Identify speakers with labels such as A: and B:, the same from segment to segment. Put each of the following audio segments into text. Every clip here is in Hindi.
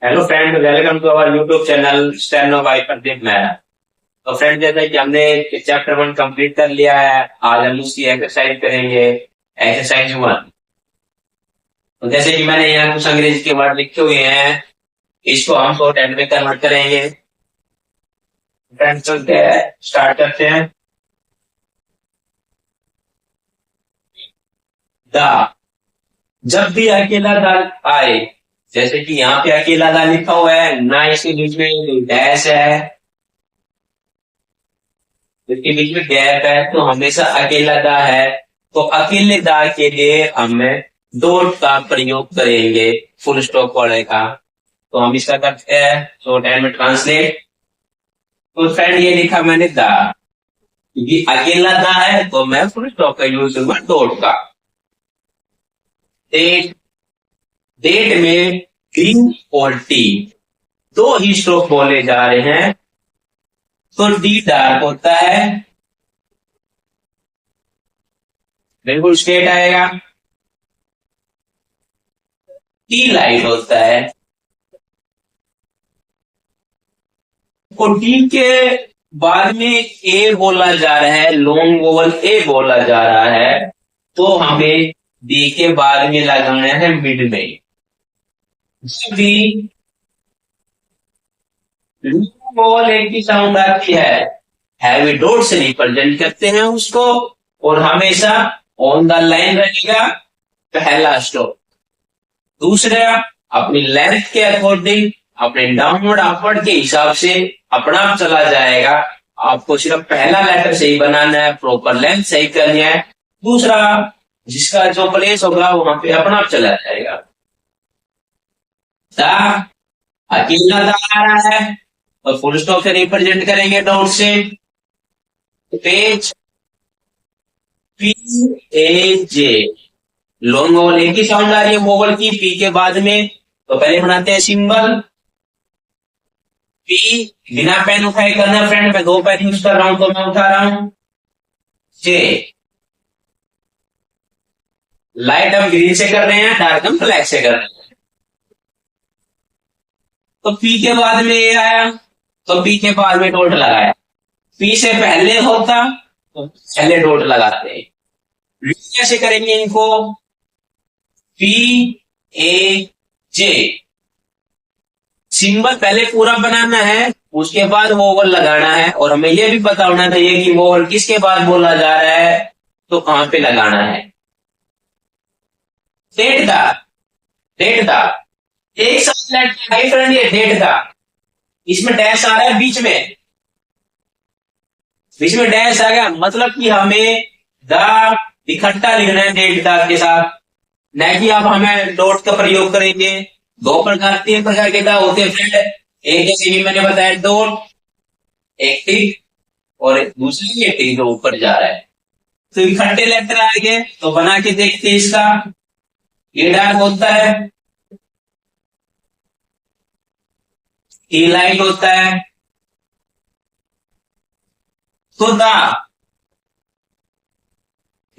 A: Hello friend, welcome to our YouTube channel steno by Pradeep Mehra. तो फ्रेंड, जैसा कि हमने चैप्टर 1 कंप्लीट कर लिया है, आज हम उसकी एक्सरसाइज करेंगे। एक्सरसाइज 1। तो जैसे कि मैंने यहाँ कुछ अंग्रेजी के वर्ड लिखे हुए हैं, इसको हम शॉर्ट हैंड में कन्वर्ट करेंगे। फ्रेंड चलते हैं, स्टार्ट करते हैं। द, जब भी अकेला द आए, जैसे कि यहाँ पे अकेला द लिखा हुआ है, ना इसके बीच में डैश है, इसके बीच में गैप है, तो हमेशा अकेला दा है। तो अकेले दा के लिए हमें डॉट का प्रयोग करेंगे, फुल स्टॉप वाले का। तो हम इसका करते हैं शॉर्ट हैंड में ट्रांसलेट। तो फ्रेंड, ये लिखा मैंने दा, क्योंकि अकेला दा है तो मैं फुल स्टॉप का यूज करूंगा डॉट का। डेट, डेट में डी और टी दो ही स्ट्रोक बोले जा रहे हैं, तो डी डार्क होता है, बिल्कुल स्ट्रेट आएगा। टी लाइट होता है। और टी के बाद में ए बोला जा रहा है, लॉन्ग वोवल ए बोला जा रहा है, तो हमें डी के बाद में लगाना है मिड में। जब भी लॉन्ग वोवल ए की साउंड आती है, हैवी डॉट से रिप्रेजेंट करते हैं उसको, और हमेशा ऑन द लाइन रहेगा पहला स्टॉप। दूसरा, अपनी लेंथ के अकॉर्डिंग, अपने डाउनवर्ड अपवर्ड के हिसाब से अपना आप चला जाएगा। आपको सिर्फ पहला लेटर सही बनाना है, प्रॉपर लेंथ सही करनी है। दूसरा, जिसका जो प्लेस होगा वहां पे अपना आप चला जाएगा। दा, अकेला दा आ रहा है, और फुल स्टॉप से रिप्रेजेंट करेंगे डॉट से। Page, P A J, long vowel एक ही साउंड आ रही है वोवल की पी के बाद में, तो पहले बनाते हैं सिंबल पी। बिना पेन उठाए करना फ्रेंड, मैं दो पेन यूज कर रहा हूं तो मैं उठा रहा हूं। जे, लाइट हम ग्रीन से कर रहे हैं, डार्क हम ब्लैक से कर रहे हैं। तो पी के बाद में ये आया, तो पी के बाद में डॉट लगाया। पी से पहले होता तो पहले डॉट लगाते हैं। कैसे करेंगे इनको? पी ए जे, सिंबल पहले पूरा बनाना है, उसके बाद वोवल लगाना है, और हमें यह भी पता होना चाहिए कि वोवल किसके बाद बोला जा रहा है, तो कहां पे लगाना है। डेट दा, डेट दा, एक साथ लेट है फ्रेंड, ये डेट दा, इसमें डैश आ रहा है बीच में, बीच में डैश आ गया, मतलब कि हमें दा इकट्ठा लिखना है डेट दा के साथ, न कि आप हमें डॉट का प्रयोग करेंगे। दो प्रकार, तीन प्रकार के दा होते हैं फ्रेंड। एक जैसे भी मैंने बताया डॉट, एक टिक, और एक दूसरी ये टिक जो ऊपर जा रहा है। तो इकट्ठे लेटर आ गए, तो बना के देखते हैं इसका। ये डार्क होता है, ये लाइट होता है, तो दा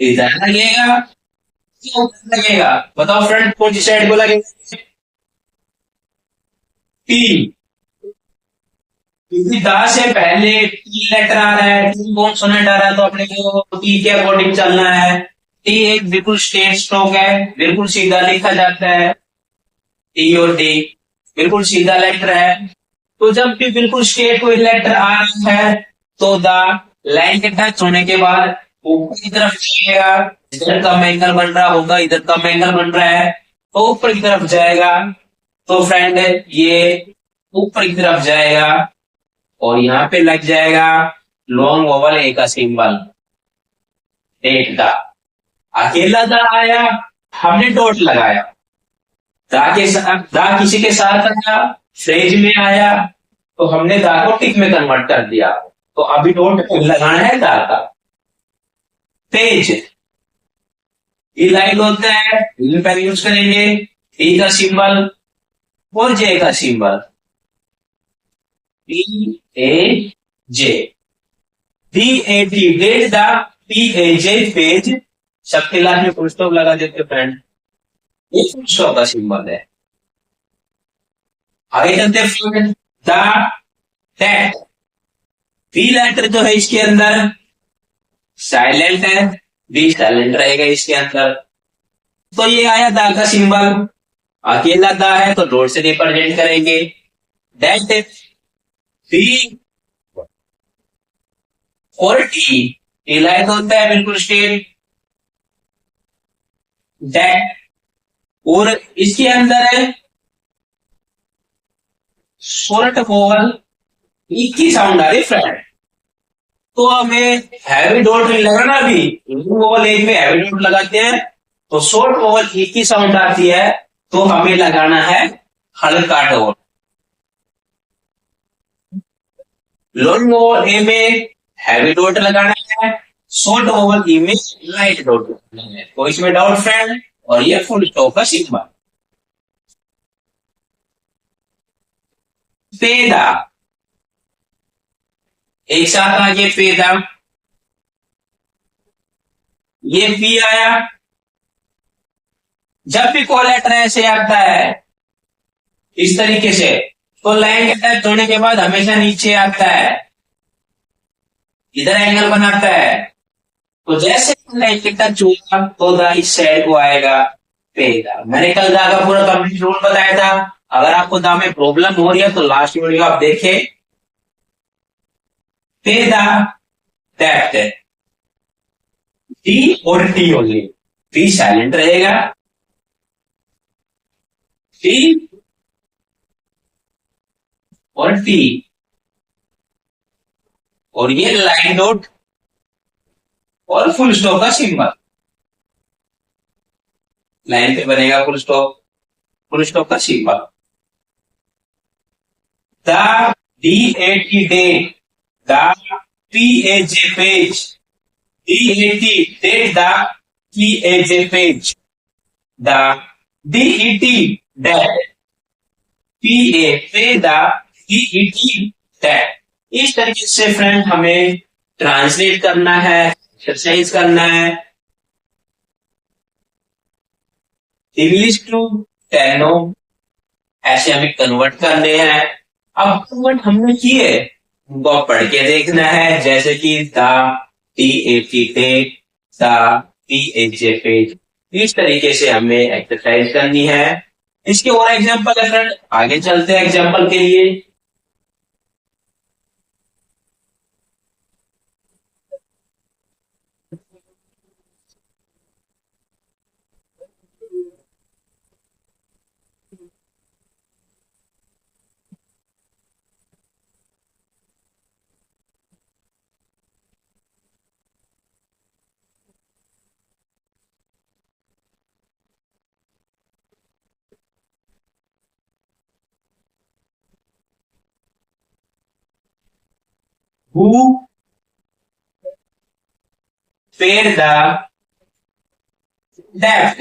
A: इधर लगेगा, क्यों लगेगा बताओ फ्रेंड, कौन सी साइड को लगेगा? टी, क्योंकि दा से पहले टी लेटर आ रहा है, टी कॉन्सोनेंट आ रहा है, तो अपने को टी के अकॉर्डिंग चलना है। टी एक बिल्कुल स्ट्रेट स्ट्रोक है, बिल्कुल सीधा लिखा जाता है। टी और टी बिल्कुल सीधा लेटर है, तो जब भी बिल्कुल स्ट्रेट कोई लेटर आ रहा है, तो द लाइन के टच होने के बाद ऊपर की तरफ जाएगा। इधर कम एंगल बन रहा होगा, इधर कम एंगल बन रहा है, तो ऊपर की तरफ जाएगा। तो फ्रेंड, ये ऊपर की तरफ जाएगा, और यहाँ पे लग जाएगा लॉन्ग वोवल ए का सिंबल, डेट दा। अकेला दा आया, हमने डॉट लगाया। दा के साथ, दा किसी के साथ आया, फ्रेज में आया, तो हमने दा को टिक में कन्वर्ट कर दिया, तो अभी डॉट लगाना है दा का। पेज, ई लाइन होता है, पहले यूज करेंगे ई का सिंबल और जे का symbol, P A J, D A T date दा, पी ए जे पेज, सबके लास्ट में फुल स्टॉप लगा देते फ्रेंड, ये फुल स्टॉप का सिंबल है। आगे चलते friend, the, that. B letter जो है इसके अंदर साइलेंट है, बी साइलेंट रहेगा इसके अंदर। तो ये आया दा का सिंबल, अकेला दा है तो डॉट से रिप्रेजेंट करेंगे। दैट, बी और टी, लाइट होता है बिल्कुल स्ट्रेट। दैट, और इसके अंदर है शॉर्ट वोवल, ई की साउंड आ रही फ्रेंड। तो हमें हैवी डॉट नहीं लगाना, भी वोवल एक में हैवी डॉट लगाते हैं तो शॉर्ट वोवल ई की साउंड आती है, तो हमें लगाना है हल्का डॉट। लॉन्ग वोवल ए में हैवी डॉट लगाना है, शॉर्ट वोवल ई में लाइट डॉट लगाना है। तो इसमें डाउट फ्रेंड, और ये फुल स्टॉप का सिंबल। पेदा, एक साथ आगे पेदा, ये पी आया। जब भी कॉल लेटर ऐसे आता है इस तरीके से, तो लाइन के टच होने के बाद हमेशा नीचे आता है, इधर एंगल बनाता है। तो जैसे लाइन के टच हुआ तो दा इस साइड को आएगा पेदा। मैंने कल दा का पूरा कंप्लीट रूल बताया था। अगर आपको दा में प्रॉब्लम हो रही है तो लास्ट वीडियो आप देखें। पेदा, दैट, टी और टी ओनली, टी साइलेंट रहेगा, टी और टी, और ये लाइन डॉट और फुल स्टॉप का सिंबल। लाइन पे बनेगा फुल स्टॉप, फुल स्टॉप का symbol. The, D A T, date, the, P A J, page, D A T, date, the, P A J, page, the, D E T, date, P A, pay, the, D E T, date. इस तरीके से फ्रेंड हमें ट्रांसलेट करना है, एक्सरसाइज करना है, इंग्लिश टू टेनो, ऐसे हमें कन्वर्ट करने हैं। अब कन्वर्ट हमने किए, उनको पढ़ के देखना है, जैसे कि the, T A T, date, the, P A J, page. इस तरीके से हमें एक्सरसाइज करनी है। इसके और एग्जांपल है फ्रेंड, आगे चलते हैं एग्जांपल के लिए। हु पेड़ द डेप्थ,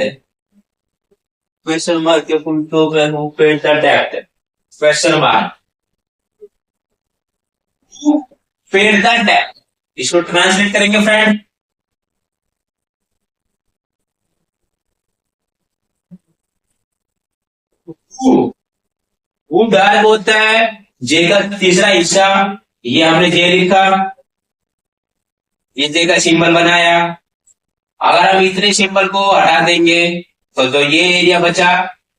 A: क्वेश्चन मार्क के फुल टॉप है, हु पेड़ the depth, question mark, who पेड़ द डेप्थ। इसको ट्रांसलेट करेंगे फ्रेंड, हु, हु डार्क होता है, जे का तीसरा हिस्सा, ये हमने जे लिखा, ये जे का सिंबल बनाया। अगर हम इतने सिंबल को हटा देंगे तो ये एरिया बचा,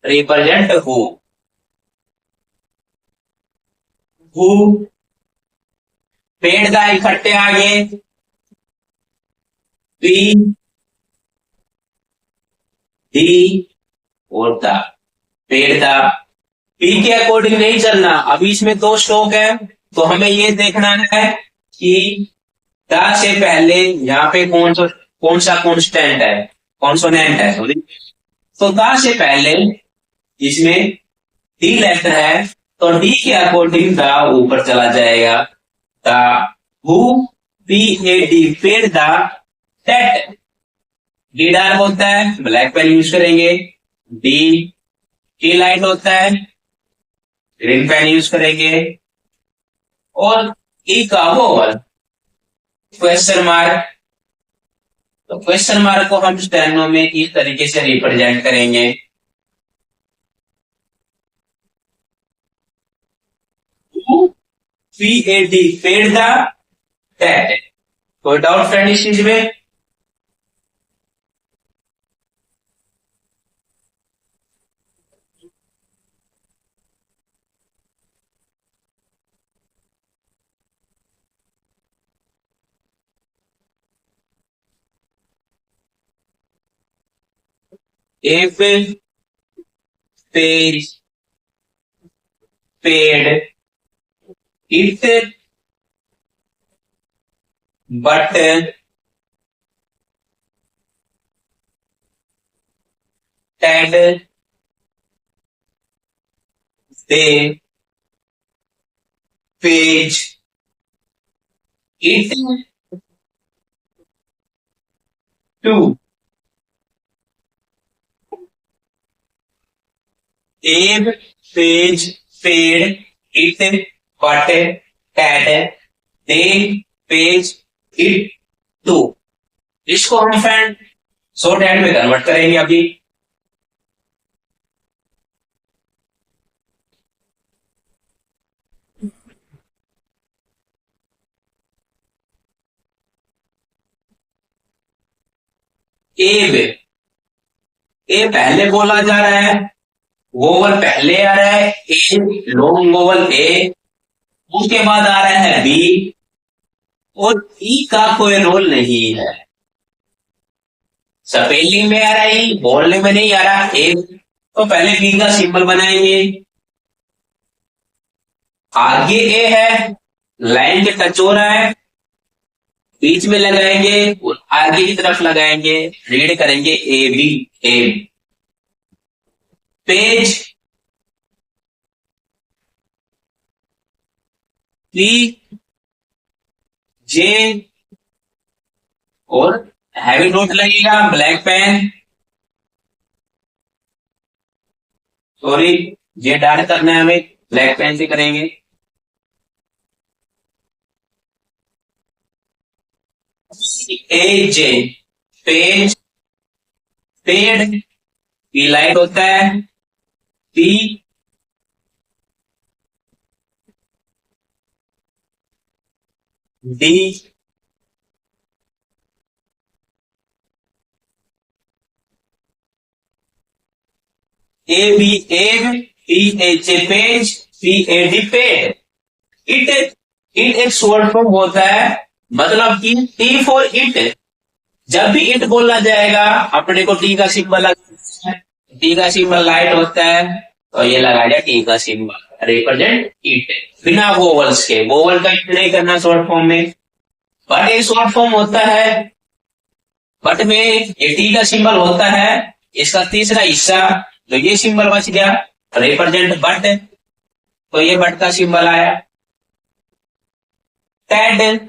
A: रिप्रेजेंट हु, पेड़ दा इकट्ठे आगे, पी, डी और दा, पेड़ दा। पी के अकॉर्डिंग नहीं चलना, अभी इसमें दो स्ट्रोक है, तो हमें ये देखना है कि दा से पहले यहाँ पे कौन सा कॉन्स्टेंट है, कॉन्सोनेंट है सॉरी। तो दा से पहले इसमें डी लेटर है, तो डी के अकॉर्डिंग दा ऊपर चला जाएगा। दा, हु, पी ए डी, पेड़ दा, दैट। डी डार्क होता है, ब्लैक पेन यूज करेंगे। डी, टी लाइट होता है, ग्रीन पेन यूज करेंगे। और ई का वोवल, क्वेश्चन मार्क, तो क्वेश्चन मार्क को हम स्टेनो में इस तरीके से रिप्रेजेंट करेंगे। PAD पेड द टैट। कोई डाउट फ्रेंड इस चीज में? If page paid it but had they page it to Abe page paid it but had they page it to। इसको हम फ्रेंड शॉर्ट हैंड में कन्वर्ट करेंगे अभी। एब ए पहले बोला जा रहा है, वोवल पहले आ रहा है ए, लॉन्ग वोवल ए, उसके बाद आ रहा है बी, और ई का कोई रोल नहीं है। स्पेलिंग में आ रहा है, बोलने में नहीं आ रहा ए, तो पहले बी का सिंबल बनाएंगे। आगे ए है, लाइन के टच हो रहा है, बीच में लगाएंगे और आगे की तरफ लगाएंगे, रीड करेंगे A B. A page P J और हैवी नोट लगेगा ब्लैक पेन, सॉरी ये डार्क करना है हमें, ब्लैक पेन से करेंगे। AJ page paid, P light होता है, पी डी ए बी एब, P H A page, P A D paid. It it एक शॉर्ट फॉर्म होता है, मतलब कि टी फॉर इट। जब भी इट बोला जाएगा अपने को टी का सिंबल लगता है, टी का सिंबल लाइट होता है, तो ये लगा दिया टी का सिंबल रिप्रेजेंट इट, बिना वोवल्स के। वोवल का इट नहीं करना शॉर्ट फॉर्म में, बट एक शॉर्ट फॉर्म होता है, बट में ये टी का सिंबल होता है, इसका तीसरा हिस्सा तो ये सिंबल बच गया रिप्रेजेंट बट, तो ये बट का सिंबल आया। Ted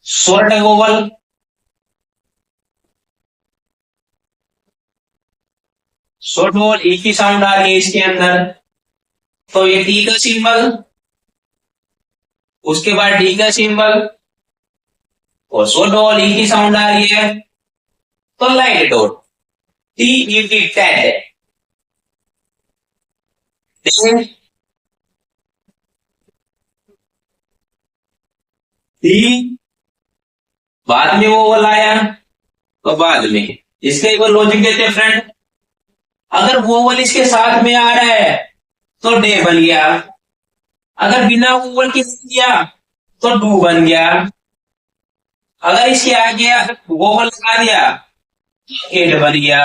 A: short vowel, short vowel एक ही साउंड आ रही है इसके अंदर, तो ये टी का सिंबल, उसके बाद डी का सिंबल और शॉर्ट वोवल एक ही साउंड आ रही है, तो light dot T E T Ted. T बाद में वोवल आया, तो बाद में इसका एक बार लॉजिक देते हैं फ्रेंड। अगर वोवल इसके साथ में आ रहा है तो डे बन गया, अगर बिना वोवल के दिया तो डू बन गया, अगर इसके आगे वोवल लगा दिया एड बन गया,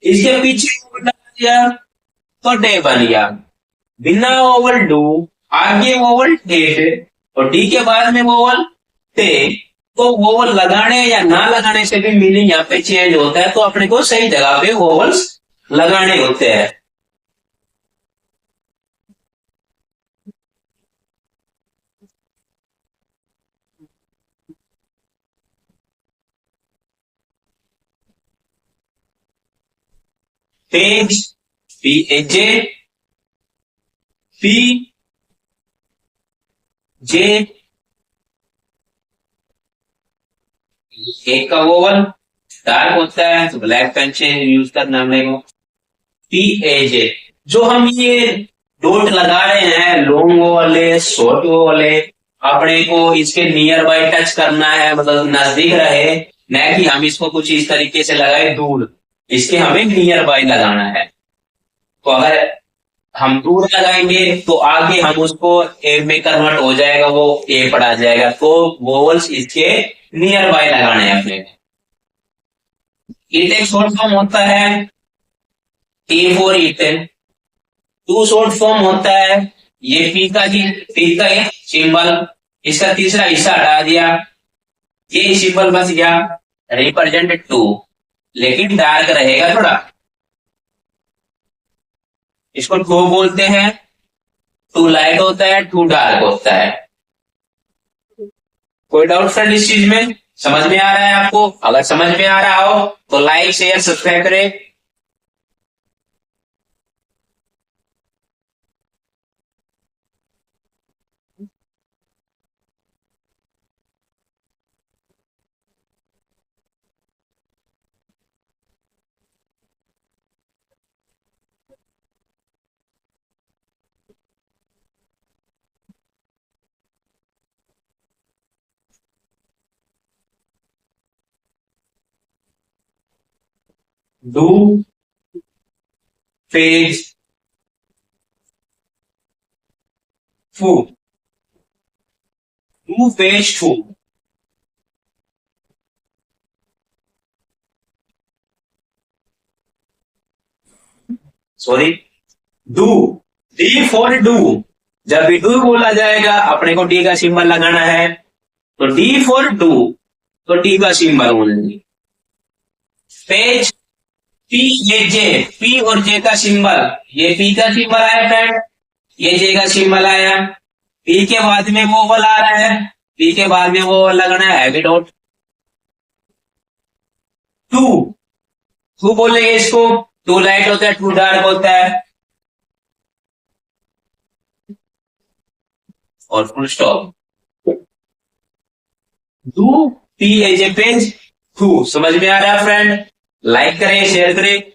A: इसके पीछे वोवल लगा दिया तो डे बन गया। बिना वोवल डू, आगे वोवल एड और डी के बाद में वोवल टे, तो वोवल लगाने या ना लगाने से भी मीनिंग यहाँ पे चेंज होता है, तो अपने को सही जगह पे वोवल्स लगाने होते हैं। Page P A J, P जे एक का वोवल डार्क होता है तो ब्लैक पेन से यूज करना हमने को। पी ए जे, जो हम ये डॉट लगा रहे हैं लॉन्ग ओ वाले शॉर्ट ओ वाले, अपने को इसके नियर बाय टच करना है, मतलब नजदीक रहे, न कि हम इसको कुछ इस तरीके से लगाए दूर, इसके हमें नियर बाय लगाना है। तो अगर हम दूर लगाएंगे तो आगे हम उसको ए में कन्वर्ट हो जाएगा, वो ए पर आ जाएगा, तो वोवल्स इसके नियर बाय लगाने हैं अपने। ईट एक शॉर्ट फॉर्म होता है A for eaten, to short form होता है ये पी का ये सिंबल, इसका तीसरा हिस्सा हटा दिया, ये सिंबल बच गया रिप्रेजेंट टू, लेकिन डार्क रहेगा थोड़ा, इसको टू बोलते हैं। टू लाइट होता है, टू डार्क होता है। कोई डाउट फ्रेंड इस चीज में? समझ में आ रहा है आपको? अगर समझ में आ रहा हो तो लाइक शेयर सब्सक्राइब करें। डू फेज फू, डू फेज फू, sorry do, D for do, जब भी डू बोला जाएगा अपने को डी का सिंबल लगाना है, तो डी फॉर डू, तो डी का सिंबल बोलेंगे। पेज पी, ये जे, पी और जे का सिंबल, ये पी का सिंबल आया फ्रेंड, ये जे का सिंबल आया, पी के बाद में वो वाला आ रहा है, पी के बाद में वो लगना है हैवी डॉट। टू, टू बोलेंगे इसको, टू लाइट होता है, टू डार्क होता है, और full stop. Do P as A page, to. समझ में आ रहा है फ्रेंड? लाइक करें, शेयर करें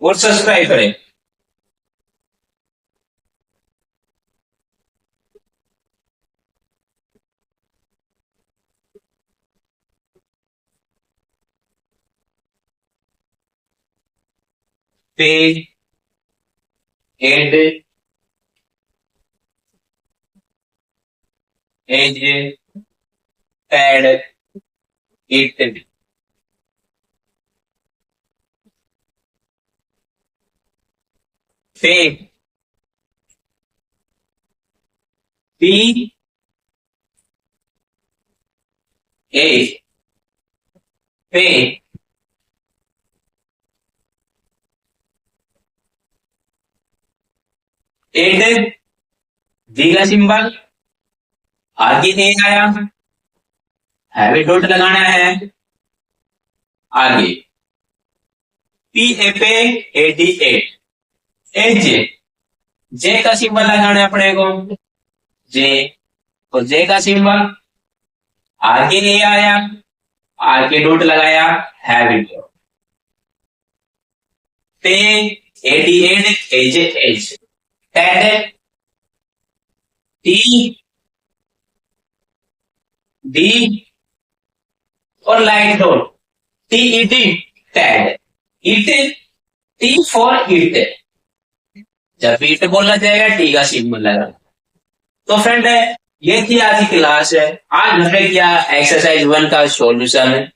A: और सब्सक्राइब करें। Page and as pad it, pay P A pay एड, डी का सिंबल, आगे ए आया, हैवी डॉट लगाना है, आगे पी ए पे ए डी एट, ए जे, जे का सिंबल लगाना है अपने को, जे, तो जे का सिंबल, आगे ए आया, आगे डॉट लगाया, हैवी डॉट, पे ए डी एड ए जे एच, टैड, टी डी और light dot, T E T टैड, इट, टी फॉर इट, जब इट बोला जाएगा टी का सिंबल लगा। तो फ्रेंड ये थी आज की क्लास है। आज हमने किया एक्सरसाइज 1 का solution,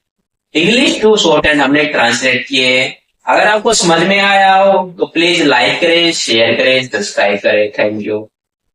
A: English to short हमने ट्रांसलेट किए। अगर आपको समझ में आया हो तो प्लीज लाइक करें, शेयर करें, सब्सक्राइब करें। Thank you.